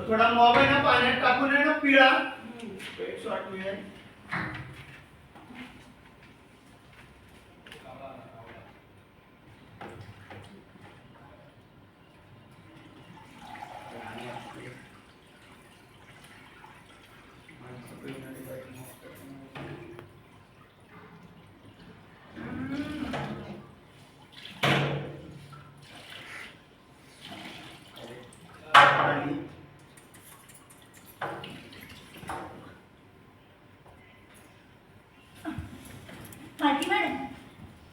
थोडा मॉब आहे ना पाण्यात टाकून आहे ना पिळा. एक शॉट मिळेल. मालती मॅडम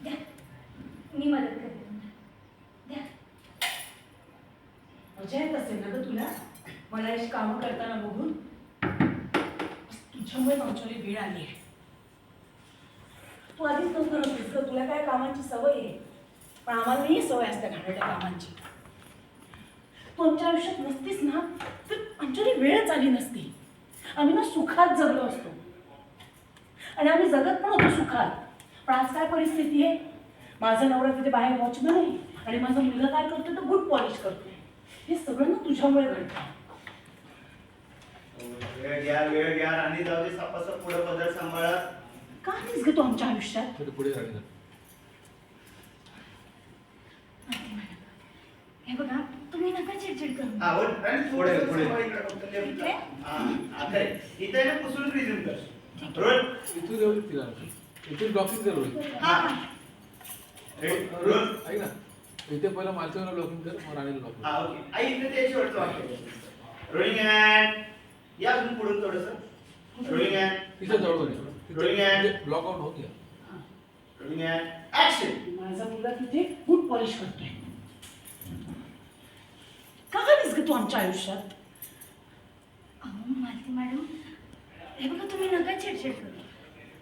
द्या, मी मदत करते. द्या. मजा येत असेल ना ग तुला मला अशी कामं करताना बघून. तुझ्यामुळे आमच्यावर वेळ आली आहे. तू आधीच नव्हतं नव्हतीस ग, तुला काय कामांची सवय आहे, पण आम्हाला नाही सवय असते घाणेरड्या कामांची. तू आमच्या आयुष्यात नसतीस ना तर आमच्यावर वेळच आली नसती. आम्ही ना सुखात जगलो असतो आणि आम्ही जगत पण होतो सुखात. पण आज काय परिस्थिती आहे, माझा नवरा तिथे बाहेर वॉचमॅन आहे आणि माझा मुलगा काय करतोय तर बूट पॉलिश करतोय. हे सगळं ना तुझ्यामुळे घडतं. वेळ घ्या आणि जाऊ दे. सापाचा पुढे पदर सांभाळा. का आलीस ग तू आमच्या आयुष्यात? पुढे झाली हे बघा, तुम्ही नका चिडचिड करू. पुढे पुढे इकडे? इथे ना पुसून रिझ्यूम कर. रोल. इथून येऊ तिला इथून ब्लॉकिंग कर रोल. रोल. ऐक ना, इथे पहिला मालकीला ब्लॉकिंग कर, मग राणीला ब्लॉकिंग. ओके. आई इथे ते शेवटचं वाक्य. रोलिंग अँड या अजून पुढून थोडंसं. रोलिंग अँड तिच्या जवळ रोलिंग अँड ब्लॉक आउट होत गया. Rolling and action. माझा मुलगा तिथे बूट पॉलिश करतोय. का आलीस ग तू आमच्या आयुष्यात? अहो मालती मॅडम, हे बघा तुम्ही नका चिडचिड करू.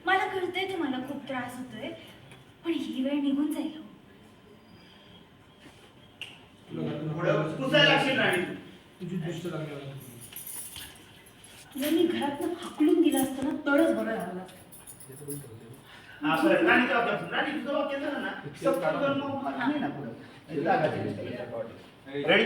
मला कळतंय तुम्हाला खूप त्रास होतोय, पण ही वेळ निघून जाईल. पुढं पुसायला लागशील राणी. तुझी दृष्ट लागली. तुला मी घरातनं हाकलून दिलं असतं ना तरच बरं झालं असतं. परत राणीचं वाक्य असेल. राणी तुझं वाक्य झालं ना. सब करून मग नाही ना पुढं. रेडी.